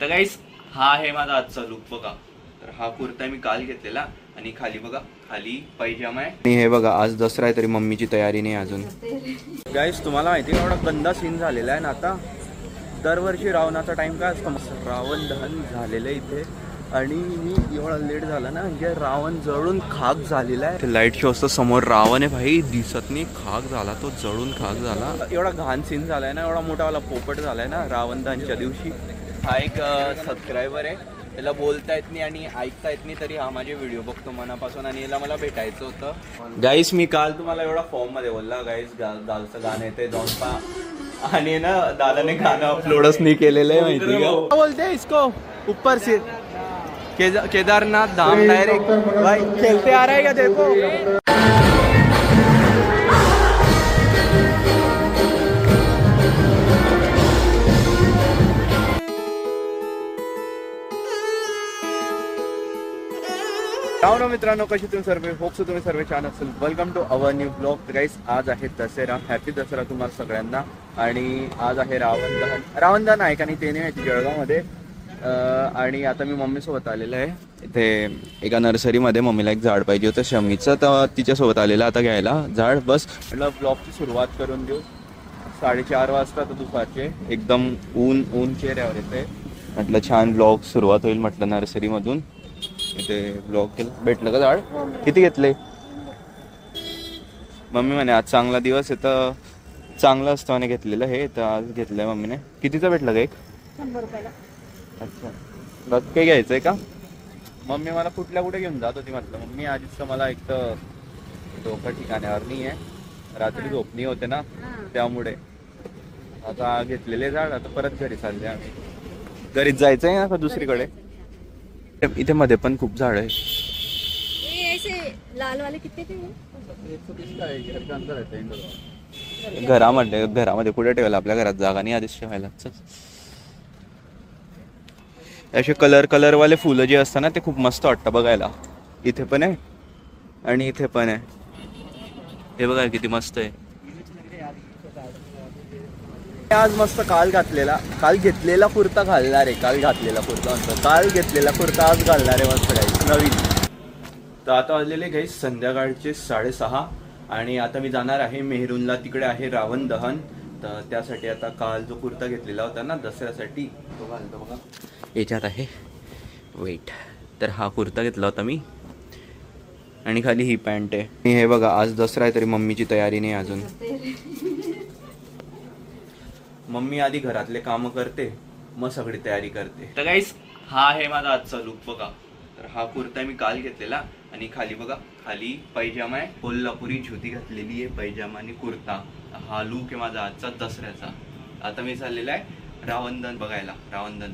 तर गाईस हा आहे माझा आजचा लुक बघा. तर हा कुर्ता मी काल घेतलेला आणि खाली बघा खाली पैजामा आहे. आणि हे बघा आज दसरा आहे तरी मम्मीची तयारी नाही अजून. गाईस तुम्हाला माहिती आहे एवढा गंदा सीन झालेला आहे ना आता. दरवर्षी रावणाचा टाइम काय असतो, रावण दहन झालेलं आहे इथे आणि मी एवढा लेट झाला ना म्हणजे रावण जळून खाक झालेला आहे. लाईट शो असतो समोर रावण आहे भाई दिसत नाही, खाक झाला तो, जळून खाक झाला. एवढा घाण सीन झालाय ना, एवढा मोठावाला पोपट झालाय ना रावण दहनच्या दिवशी. हा एक सबस्क्रायबर आहे, त्याला बोलता येत नाही आणि ऐकता येत नाही तरी हा माझे व्हिडिओ बघतो मनापासून आणि याला मला भेटायचं होतं. गाईस मी काल तुम्हाला एवढा फॉर्म मध्ये बोलला गाईस दालचं गाणं येते जाऊन पहा आणि ना दादाने गाणं अपलोडच नाही केलेलं आहे माहिती का. बोलते इसको ऊपर से केदारनाथ धाम डायरेक्ट भाई खेलते आ रहा है क्या देखो. राम मित्रांनो, कशी तुम्ही सर्व, होप सो तुम्ही सर्व छान असेल. Welcome to our new blog. Guys आज आहे दसरा, हॅपी दसरा तुम्हाला सगळ्यांना. आणि आज आहे रावण दहन आहे का नाही ते नाही माहिती जळगावमध्ये. आणि आता मी मम्मीसोबत आलेलं आहे इथे एका नर्सरीमध्ये. मम्मीला एक झाड पाहिजे होतं शमीचं, तर तिच्यासोबत आलेलं आता घ्यायला झाड. बस म्हटलं ब्लॉगची सुरुवात करून देऊ. 4:30 वाजता तर दुपारचे एकदम ऊन चेहऱ्यावर येते. म्हटलं छान ब्लॉग सुरुवात होईल म्हटलं नर्सरीमधून. इथे ब्लॉग केलं. भेटलं का झाड? किती घेतले? मम्मी म्हणे आज चांगला दिवस आहे तर चांगलं असतं म्हणे घेतलेलं हे, तर आज घेतलंय मम्मीने. कितीचं भेटलं का एक? 100 रुपयाला. अच्छा बघ काही घ्यायचंय का? मम्मी मला कुठे घेऊन जात होती. म्हटलं मम्मी आधीच तर मला एक तर डोकं ठिकाण्यावर नाही आहे, रात्री झोपणी होते ना त्यामुळे. आता घेतलेले झाड आता परत घरी चालले आम्ही. घरीच जायचंय ना का दुसरीकडे? इथे मध्ये पण खूप झाड आहे. लाल वाले कितने के? घरामध्ये कुठे ठेवायला, आपल्या घरात जागा नाही आधीच ठेवायला. असे कलर वाले फुलं जे असतात ना ते खूप मस्त वाटतं बघायला. इथे पण आहे आणि इथे पण आहे. हे बघा किती मस्त आहे. आज मस्त काल घेतलेला कुर्ता घालणार आहे. काल घेतलेला कुर्ता आज घालणार आहे मस्त काही नवीन. तर आता वाजलेले काही संध्याकाळचे 6:30 आणि आता मी जाणार आहे मेहरूनला. तिकडे आहे रावण दहन. तर त्यासाठी आता काल जो कुर्ता घेतलेला होता ना दसऱ्यासाठी तो घालतो बघा. याच्यात आहे वेट. तर हा कुर्ता घेतला होता मी आणि खाली ही पॅन्ट आहे. हे बघा आज दसरा आहे तरी मम्मीची तयारी नाही अजून. मम्मी आधी घरातले काम करते मग सगळी तयारी करते. तर गाईस हा आहे माझा आजचा लुक बघा. तर हा कुर्ता मी काल घेतलेला आणि खाली बघा खाली पैजामा आहे. कोल्हापुरी धोती घातलेली आहे, पैजामा आणि कुर्ता. हा लुक आहे माझा आजचा दसऱ्याचा. आता मी चाललेला आहे रावण दहन बघायला. रावण दहन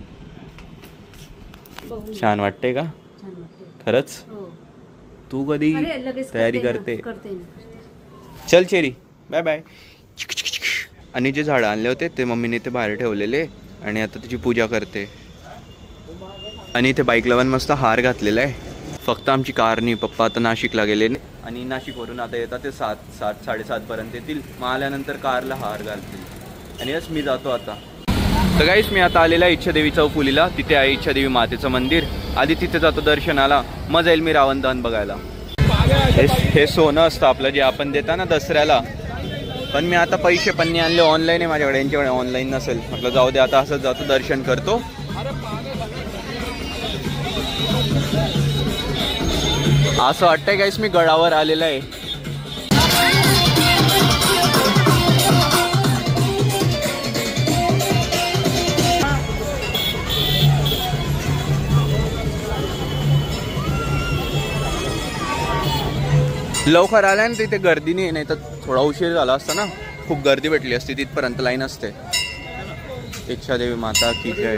छान वाटते का? खरंच? तू कधी तयारी करते? चल चेरी बाय बाय. आणि जे झाडं आणले होते ते मम्मीने ते बाहेर ठेवलेले आणि आता त्याची पूजा करते. आणि इथे बाईकला पण मस्त हार घातलेला आहे. फक्त आमची कार नाही, पप्पा आता नाशिकला गेले आणि नाशिकवरून आता येतात ते 7-7:30 पर्यंत येतील. मग आल्यानंतर कारला हार घालतील आणि यस मी जातो आता. तर गाईस मी आता आलेला इच्छादेवी चौफुलीला. तिथे आहे इच्छादेवी मातेचं मंदिर. आधी तिथे जातो दर्शनाला, मग जाईल मी रावण दहन बघायला. हे सोनं असतं आपलं जे आपण देता ना दसऱ्याला. पण मी आता पैसे पण नाही आणले, ऑनलाईन आहे माझ्याकडे. यांच्याकडे ऑनलाईन नसेल. म्हटलं जाऊ दे आता असंच जातो दर्शन करतो. असं वाटतंय गाईस मी गडावर आलेला आहे. लवकर आल्या ना तिथे गर्दी नाही तर थोडा उशीर झाला असता ना. खूप गर्दी भेटली असती, तिथपर्यंत लाईन असते. इच्छादेवी माता की जय.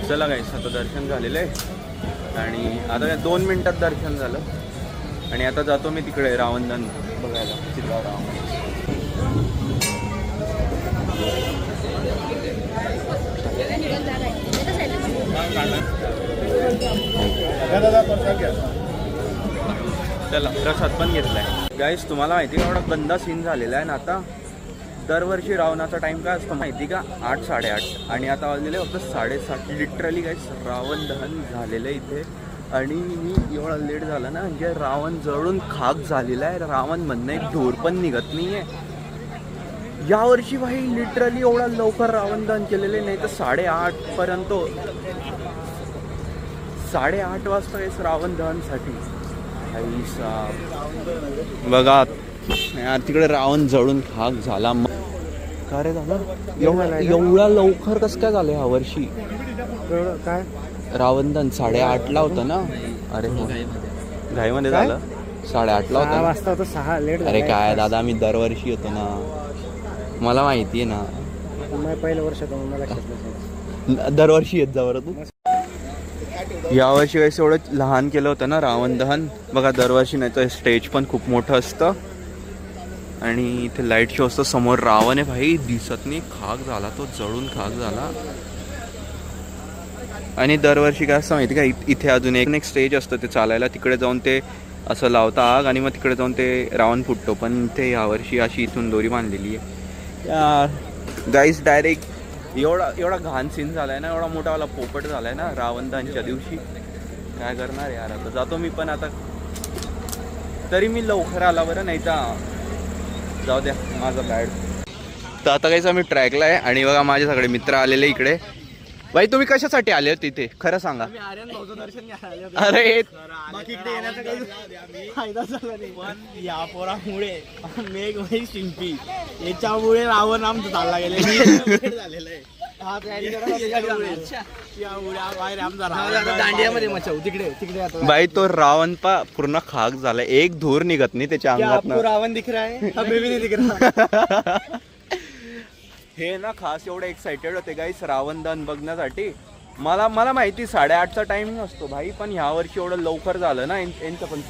चला गाईस आता दर्शन झालेलं आहे आणि आता 2 मिनिटात दर्शन झालं आणि आता जातो मी तिकडे रावण दहन बघायला. चित्रा रावण चला प्रसाद पण घेतलाय. गाईस तुम्हाला माहिती आहे एवढा गंदा सीन झालेला आहे ना आता. दरवर्षी रावणाचा टाइम काय असतो माहिती का? 8 8:30 आणि आता वाजलेले फक्त 7:30. लिटरली काय रावण दहन झालेलं आहे इथे. आणि मी एवढा लेट झाला ना, म्हणजे रावण जळून खाक झालेला आहे. रावण म्हणणं एक ढोर पण निघत नाही आहे यावर्षी भाई. लिटरली एवढा लवकर रावण दहन केलेले नाही तर 8:30 पर्यंत, 8:30 वाजता येस रावण दहनसाठी. बघा यार तिकडे रावण जळून खाक झाला. का रे झालं एवढा लवकर कसं काय झालं ह्या वर्षी? काय रावण दहन 8:30ला होतं ना? अरे हो घाईमध्ये झालं. 8:30ला होतं वाजता होतं 6 लेट. अरे काय दादा, मी दरवर्षी येतो ना, मला माहिती आहे ना. पहिल्या वर्षात मला दरवर्षी येत जा बरं तू. यावर्षी वेळेस एवढं लहान केलं होतं ना रावण दहन. बघा दरवर्षी नाही तर स्टेज पण खूप मोठं असतं आणि इथे लाईट शो असतो. समोर रावण आहे भाई, दिसत नाही, खाक झाला तो, जळून खाक झाला. आणि दरवर्षी काय असतं माहिती का, इथे अजून एक स्टेज असतं ते चालायला, तिकडे जाऊन ते असं लावता आग आणि मग तिकडे जाऊन ते रावण फुटतो. पण ते यावर्षी अशी इथून दोरी बांधलेली आहे यार. गाईस डायरेक्ट एवढा घाण सीन झालाय ना, एवढा मोठावाला पोपट झालाय ना रावण दहनच्या दिवशी. काय करणार यार, आता जातो मी पण. आता तरी मी लवकर आला बरं, नाही तर जाऊ द्या माझा बॅड. तर आता काहीच आम्ही ट्रॅकला आहे आणि बघा माझे सगळे मित्र आलेले इकडे. भाई तुम्ही कशासाठी आले होते तिथे खरं सांगा? अरे इकडे येण्याचा काही फायदा झाला नाही, पण या पोरामुळे मेघ वही शिंपी याच्यामुळे रावण आमचं चालला गेले झालेलं आहे. दांडियामध्ये मचाऊ तिकडे तिकडे. भाई तो रावण पूर्ण खाक झाला, एक धूर निघत नाही त्याच्या अंगात. रावण दिख रहा है, हमें भी नहीं दिख रहा. हे ना खास एवढे एक्साइटेड होते गाईस रावण दहन बघण्यासाठी. मला माहिती 8:30चा टाइमिंग असतो भाई, पण ह्या वर्षी एवढं लवकर झालं ना यांचं पण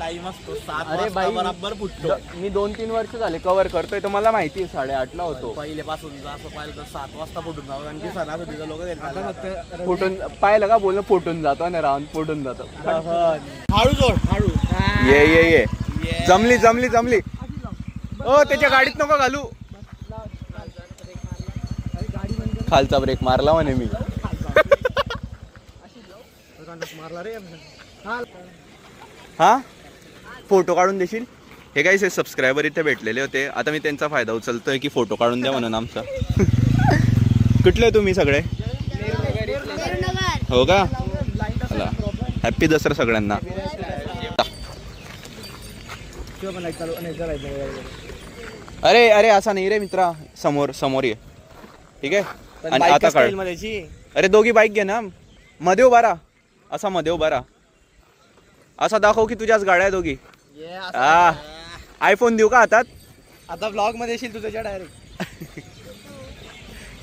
टाइम असतो. अरे भाई बरोबर फुटतो. मी 2-3 वर्ष झाले कव्हर करतोय तर मला माहिती आहे 8:30ला होतो. पहिलेपासून असं पाहिलं तर 7 वाजता फुटून जाऊ. आणखी सणासुदीचे लोक फुटून पाहिलं का, बोलणं फुटून जातो आणि रावण फुटून जातो. हळू जोड हळू. ये जमली. ओ त्याच्या गाडीत नको घालू. खालचा ब्रेक मारला म्हणे मी. मारला रे. हा फोटो काढून देशील? हे काही सबस्क्रायबर इथे भेटलेले होते, आता मी त्यांचा फायदा उचलतोय की फोटो काढून द्या म्हणून आमचा. कुठले तुम्ही सगळे? हो का? चला हॅप्पी दसरा सगळ्यांना. अरे असा नाही रे मित्रा, समोर ये. ठीक आहे. आणि आता काढ. अरे दोघी बाईक घे ना, मध्ये उभा राहा. असा मध्ये उभा राहा, असा दाखव की तुझ्याच गाड्या दोघी. आयफोन देऊ का हातात? आता ब्लॉग मध्ये येशील तू त्याच्या डायरेक्ट.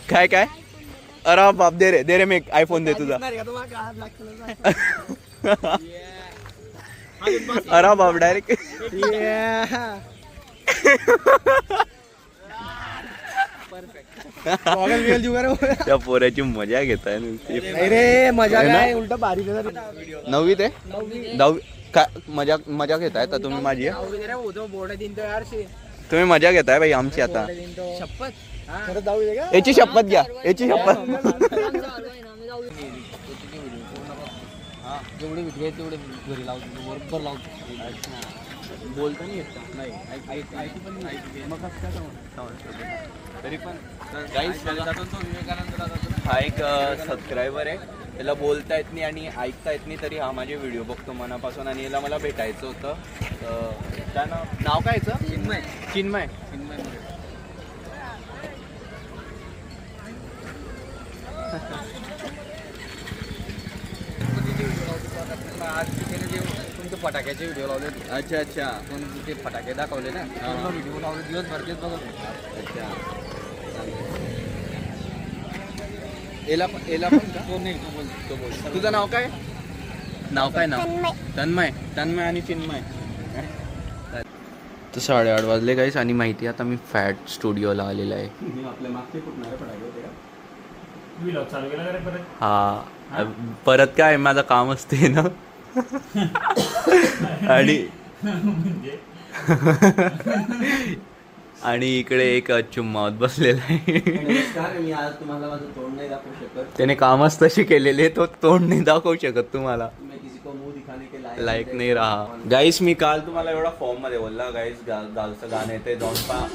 काय अरे बाप, दे रे मी आयफोन दे तुझा. अरे बाप डायरेक्ट. त्या पोऱ्याची मजा घेताय रे. मजा नाही, उलट बारीक. 9वी ते 10वी काय मजा घेताय तर तुम्ही माझी? तुम्ही मजा घेताय भाई आमची. आता याची शपथ घ्या, याची शपथ. जेवढे विक्री तेवढे घरी लावतो, बरोबर लावतो. बोलता नाही येत का? नाही पण नाही. मग तरी पण हा एक सबस्क्रायबर आहे, त्याला बोलता येत नाही आणि ऐकता येत नाही, तरी हा माझे व्हिडिओ बघतो मनापासून आणि याला मला भेटायचं होतं. काय नाव काय याचं? चिन्मय. तुमचे फटाक्याचे व्हिडिओ लावले. अच्छा ते फटाके दाखवले ना, व्हिडिओ लावले दिवसभर तेच बघत. अच्छा. एला पण का? तो नाही, तो बोल. तुझं नाव काय? नाव तन्मय आणि चिन्मय. तर 8:30 वाजले गाईस आणि माहिती आता मी फॅट स्टुडिओला आलेला आहे. आपल्या मागचे फुटणारे फटाके होते का? हा परत काय माझं काम असते ना. आणि आणि इकडे एक चुम्मावत बसलेला आहे. मी आज तुम्हाला माझं तोंड नाही दाखवू शकत. त्याने कामच तशी केलेली आहे, तो तोंड नाही दाखवू शकत तुम्हाला. मैं किसी को मुंह दिखाने के लाईक नाही राहा. गाईस मी काल तुम्हाला एवढा फॉर्म मध्ये बोलला गाईस गालचं गाणं येते जाऊन पहा.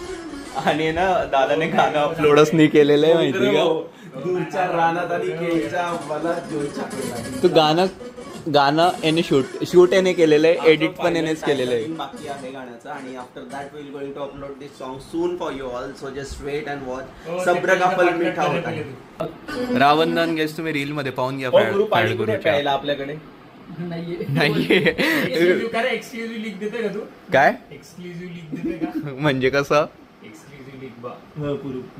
आणि ना दादाने गाणं अपलोडच नाही केलेलं आहे माहिती का. दूरच्या रानात आणि केळीच्या मला जोरच्या पेटात. तू गाणं याने शूट याने केलेलं आहे, एडिट पण यानेच केलेलं आहे. बाकी आहे गाण्याचं आणि after that will going to upload this song soon for you all. So just wait and watch. सब्र का फल मीठा होता है. रावणदान गेस तुम्ही रील मध्ये पाहून घ्या. पाणी कुठे प्यायला आपल्याकडे नाहीये. एक्सक्लुझिव्ह लिंक देते का तू? काय एक्सक्लुझिव्ह लिंक देते का? म्हणजे कसं? एक्सक्लुझिव्ह लिंक बा.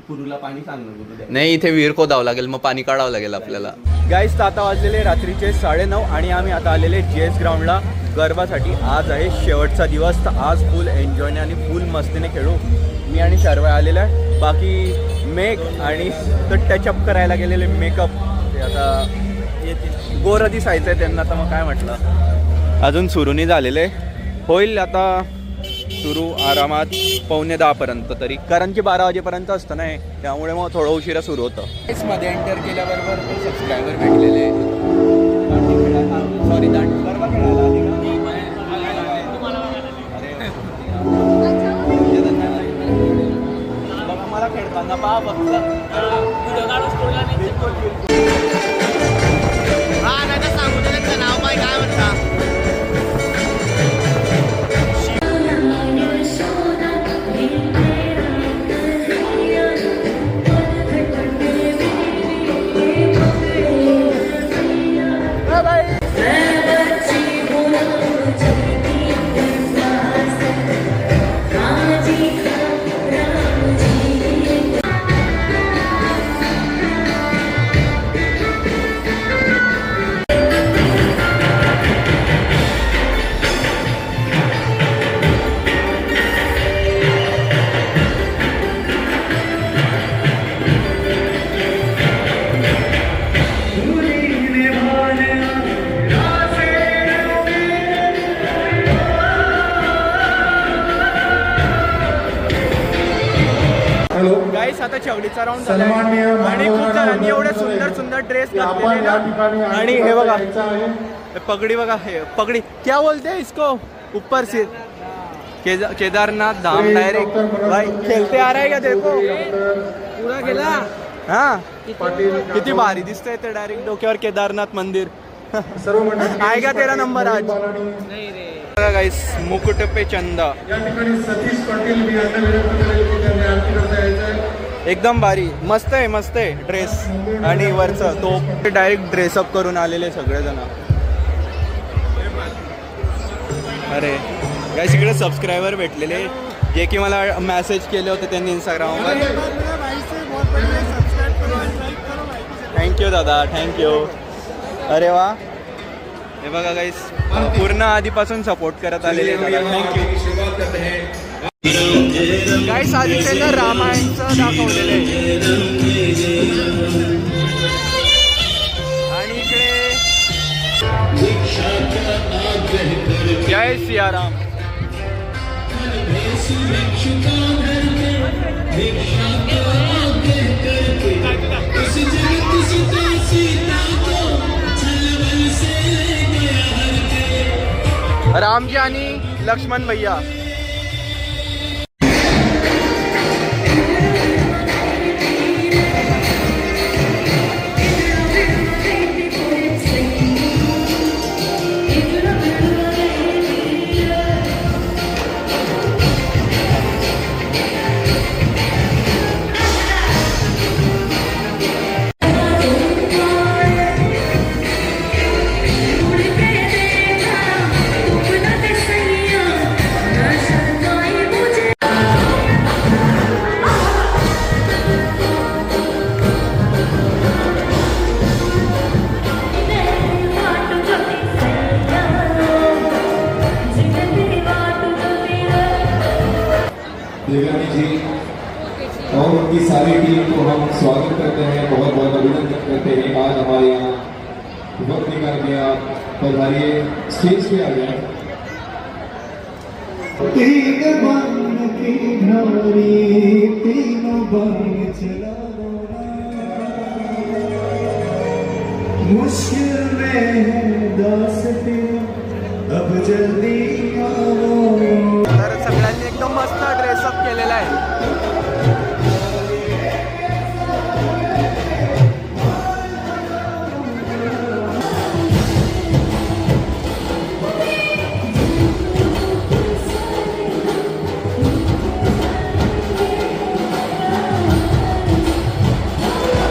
पुरूला पाणी सांग ना गुरु. नाही इथे विहीर खोदावं लागेल, मग पाणी काढावं लागेल आपल्याला. गाईस आता वाजलेले रात्रीचे 9:30 आणि आम्ही आता आलेले JS ग्राउंडला गरबासाठी. आज आहे शेवटचा दिवस, तर आज फुल एन्जॉयने आणि फुल मस्तीने खेळू. मी आणि शर्वय आलेला आहे. बाकी मेघ आणि तर टचअप करायला गेलेले मेकअप ते आता गोरं दिसायचं आहे त्यांना, तर मग काय म्हटलं अजून सुरू नाही झालेले. होईल आता सुरू आरामात 9:45 पर्यंत तरी, कारण की 12 वाजेपर्यंत असतं नाही, त्यामुळे मग थोडं उशिरा सुरू होतं. मध्ये एंटर केल्याबरोबर सबस्क्रायबर भेटलेले. सॉरी गरबा खेळायला आली का? बघा मला खेळताना पहा फक्त. नाव काय काय म्हणता? गाईस आता चवडीचा राऊंड झाला आणि खूप जणांनी एवढे सुंदर सुंदर ड्रेस घातलेले. आणि हे बघा पगडी बघा, हे पगडी क्या बोलते हैं इसको ऊपर से केदारनाथ धाम डायरेक्ट. भाई खेलते आ रहा है का देखो पूरा गेला. हा किती भारी दिसतंय ते, डायरेक्ट डोक्यावर केदारनाथ मंदिर. आहे का तेरा नंबर आज? नाही रे. बघा गाईस मुकुट पे चंदा एकदम भारी, मस्त आहे मस्त आहे ड्रेस. आणि वरचं तो डायरेक्ट ड्रेसअप करून आलेले सगळेजण. अरे गाईस इकडे सबस्क्रायबर भेटलेले जे की मला मेसेज केले होते त्यांनी इंस्टाग्रामवर. थँक्यू दादा, थँक्यू. अरे वा, हे बघा गाईस पूर्ण आधीपासून सपोर्ट करत आलेले. थँक्यू गाईस. आधी त्यांना रामायणचं दाखवलेलं आहे. आणि इकडे जय सियाराम. रामजी आणि लक्ष्मण भैया. और उनकी सारी टीम को हम स्वागत करते हैं, बहुत बहुत अभिनंदन करते हैं। आज हमारे यहाँ वक्त निकाल के आप पधारिए, स्टेज पे आ गए। तीनों बाग चला मुश्किल में दास अब जल्दी आओ. तर सगळ्यांनी एकदम मस्त ड्रेसअप केलेला आहे.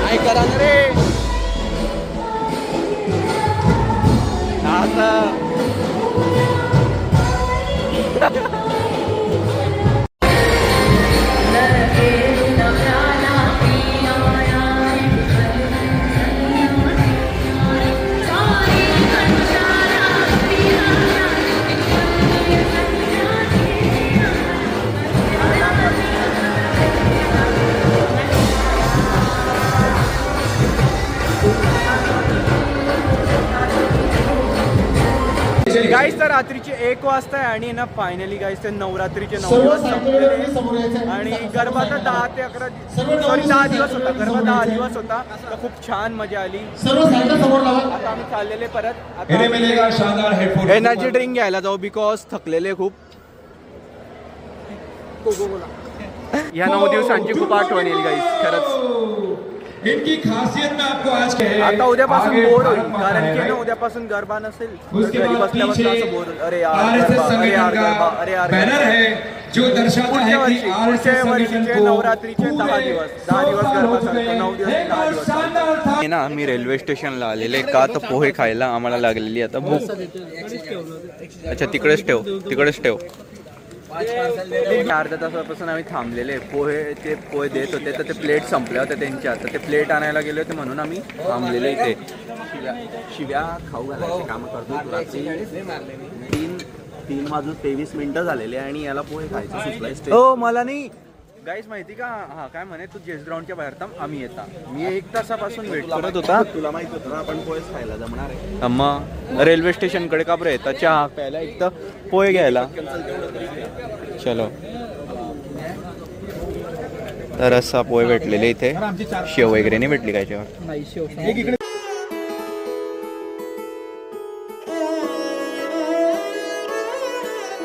काय करा ना रे आता. गाईस तर रात्रीचे 1 वाजता आहे आणि ना फायनली गाईस ते नवरात्रीचे 9 दिवस संपलेले आणि गरबा तर 10 ते 11 सॉरी 10 दिवस होता. गरबा 10 दिवस होता तर खूप छान मजा आली. आता आम्ही चाललेले परत आता एनर्जी ड्रिंक घ्यायला जाऊ बिकॉज थकलेले खूप. या 9 दिवसांची खूप आठवण येईल गाईस खरंच. इनकी खासियत में आपको आज कहे आता उद्यापासून बोर होईल कारण की ना उद्यापासून गरबा नसेल उसके घरी बाद बसल्या बसल्या असं बोर होईल. अरे यार आरएसएस गरबा, अरे यार संगठन गरबा, का अरे यार बैनर गरबा. है जो दर्शाता है कि पुढच्या आरएसएस वर्षीचे संगठन को नवरात्रीचे 10 दिवस 10 दिवस गरबा चालतो. 9 दिवस 10 दिवस शानदार था. हे ना मी रेल्वे स्टेशनला आलेले का तर पोहे खायला आम्हाला लागलेली आता भूक. अच्छा तिकडेच ठेव. अर्ध्या तासापासून आम्ही थांबलेले. ते पोहे देत होते तर ते प्लेट संपल्या होत्या त्यांच्या. तर ते प्लेट आणायला गेले होते म्हणून आम्ही थांबलेले इथे. शिव्या खाऊ घालायचे कामं करतो. 3 वाजून 23 मिनिटं झालेले आणि याला पोहे खायचे सुचलाय. हो मला नाही गाईस माहिती का. हा काय म्हणे तू जेस ग्राउंडच्या बाहेर थांब आम्ही येता. मी 1 तासापासून वेट करत होता. तुला माहित होतं ना आपण पोहेच खायला जमणार आहे. मग रेल्वे स्टेशनकडे का बरं येतं चहा प्यायला एक तर पोहे घ्यायला. चलो तर असा पोहे भेटलेले इथे. शेव वगैरे नाही भेटली काय जेव्हा.